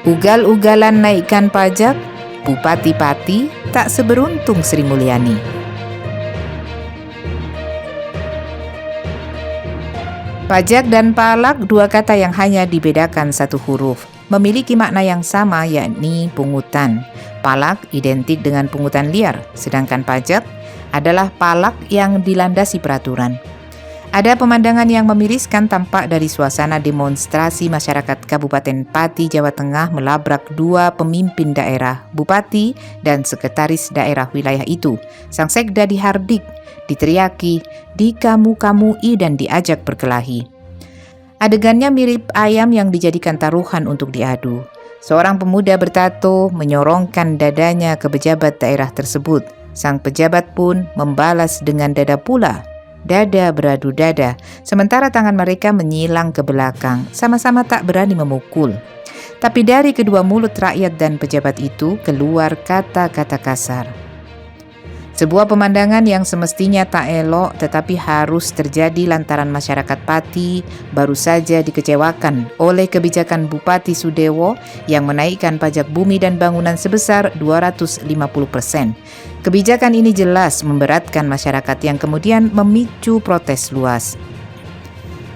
Ugal-ugalan naikkan pajak, Bupati Pati tak seberuntung Sri Mulyani. Pajak dan palak, dua kata yang hanya dibedakan satu huruf, memiliki makna yang sama, yakni pungutan. Palak identik dengan pungutan liar, sedangkan pajak adalah palak yang dilandasi peraturan. Ada pemandangan yang memiriskan tampak dari suasana demonstrasi masyarakat Kabupaten Pati, Jawa Tengah melabrak dua pemimpin daerah, Bupati dan Sekretaris Daerah wilayah itu. Sang Sekda dihardik, diteriaki, dikamu-kamui dan diajak berkelahi. Adegannya mirip ayam yang dijadikan taruhan untuk diadu. Seorang pemuda bertato menyorongkan dadanya ke pejabat daerah tersebut. Sang pejabat pun membalas dengan dada pula. Dada beradu dada, sementara tangan mereka menyilang ke belakang, sama-sama tak berani memukul. Tapi dari kedua mulut rakyat dan pejabat itu keluar kata-kata kasar. Sebuah pemandangan yang semestinya tak elok tetapi harus terjadi lantaran masyarakat Pati baru saja dikecewakan oleh kebijakan Bupati Sudewo yang menaikkan pajak bumi dan bangunan sebesar 250%. Kebijakan ini jelas memberatkan masyarakat yang kemudian memicu protes luas.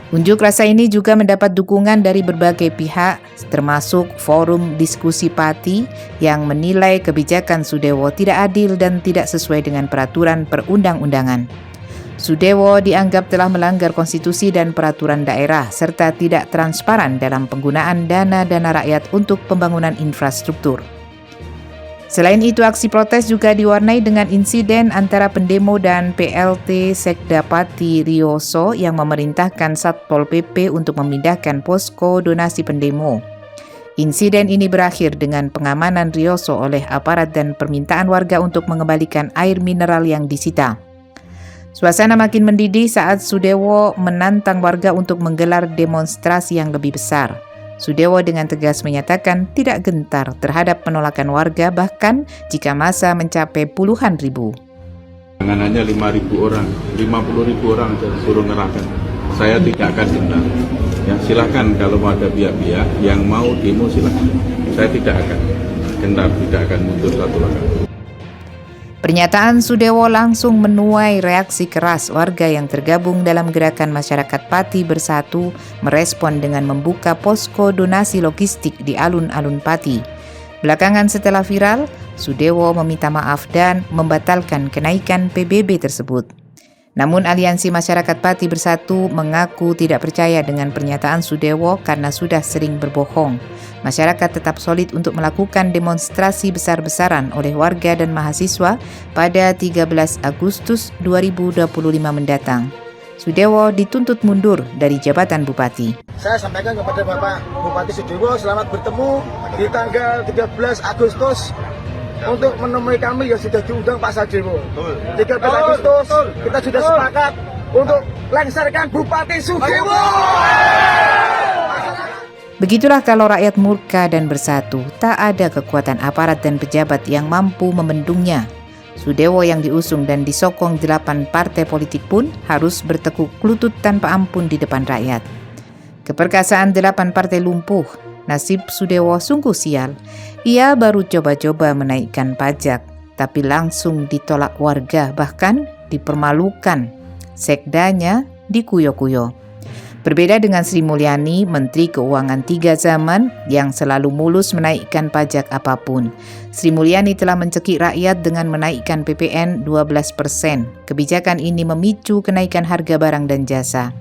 Unjuk rasa ini juga mendapat dukungan dari berbagai pihak, termasuk Forum Diskusi Pati yang menilai kebijakan Sudewo tidak adil dan tidak sesuai dengan peraturan perundang-undangan. Sudewo dianggap telah melanggar konstitusi dan peraturan daerah, serta tidak transparan dalam penggunaan dana-dana rakyat untuk pembangunan infrastruktur. Selain itu, aksi protes juga diwarnai dengan insiden antara pendemo dan PLT Sekda Pati Rioso yang memerintahkan Satpol PP untuk memindahkan posko donasi pendemo. Insiden ini berakhir dengan pengamanan Rioso oleh aparat dan permintaan warga untuk mengembalikan air mineral yang disita. Suasana makin mendidih saat Sudewo menantang warga untuk menggelar demonstrasi yang lebih besar. Sudewo dengan tegas menyatakan tidak gentar terhadap penolakan warga bahkan jika massa mencapai puluhan ribu. Jangan hanya 5.000 orang, 50.000 orang suruh ngerahkan. Saya tidak akan gentar. Ya, silakan kalau ada pihak-pihak yang mau demo silakan. Saya tidak akan gentar, tidak akan mundur satu langkah. Pernyataan Sudewo langsung menuai reaksi keras warga yang tergabung dalam gerakan masyarakat Pati Bersatu merespon dengan membuka posko donasi logistik di alun-alun Pati. Belakangan setelah viral, Sudewo meminta maaf dan membatalkan kenaikan PBB tersebut. Namun Aliansi Masyarakat Pati Bersatu mengaku tidak percaya dengan pernyataan Sudewo karena sudah sering berbohong. Masyarakat tetap solid untuk melakukan demonstrasi besar-besaran oleh warga dan mahasiswa pada 13 Agustus 2025 mendatang. Sudewo dituntut mundur dari jabatan bupati. Saya sampaikan kepada Bapak Bupati Sudewo, selamat bertemu di tanggal 13 Agustus untuk menemui kami yang sudah diundang Pak Sudewo. 13 Agustus kita sudah sepakat untuk lengsarkan Bupati Sudewo. Begitulah kalau rakyat murka dan bersatu, tak ada kekuatan aparat dan pejabat yang mampu membendungnya. Sudewo yang diusung dan disokong 8 partai politik pun harus bertekuk lutut tanpa ampun di depan rakyat. Keperkasaan 8 partai lumpuh, nasib Sudewo sungguh sial. Ia baru coba-coba menaikkan pajak, tapi langsung ditolak warga, bahkan dipermalukan. Sekdanya dikuyo-kuyo. Berbeda dengan Sri Mulyani, Menteri Keuangan 3 zaman yang selalu mulus menaikkan pajak apapun. Sri Mulyani telah mencekik rakyat dengan menaikkan PPN 12%. Kebijakan ini memicu kenaikan harga barang dan jasa.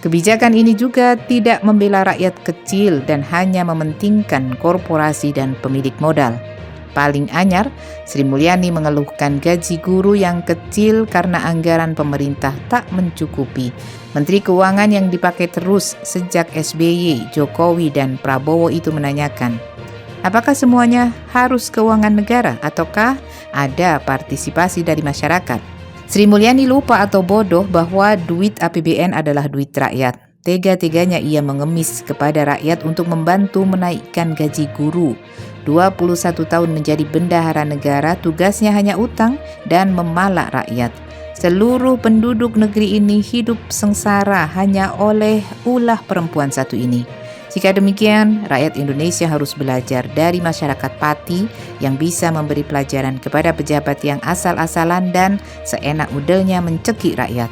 Kebijakan ini juga tidak membela rakyat kecil dan hanya mementingkan korporasi dan pemilik modal. Paling anyar, Sri Mulyani mengeluhkan gaji guru yang kecil karena anggaran pemerintah tak mencukupi. Menteri Keuangan yang dipakai terus sejak SBY, Jokowi, dan Prabowo itu menanyakan, apakah semuanya harus keuangan negara ataukah ada partisipasi dari masyarakat? Sri Mulyani lupa atau bodoh bahwa duit APBN adalah duit rakyat. Tega-teganya ia mengemis kepada rakyat untuk membantu menaikkan gaji guru. 21 tahun menjadi bendahara negara, tugasnya hanya utang dan memalak rakyat. Seluruh penduduk negeri ini hidup sengsara hanya oleh ulah perempuan satu ini. Jika demikian, rakyat Indonesia harus belajar dari masyarakat Pati yang bisa memberi pelajaran kepada pejabat yang asal-asalan dan seenak udelnya mencekik rakyat.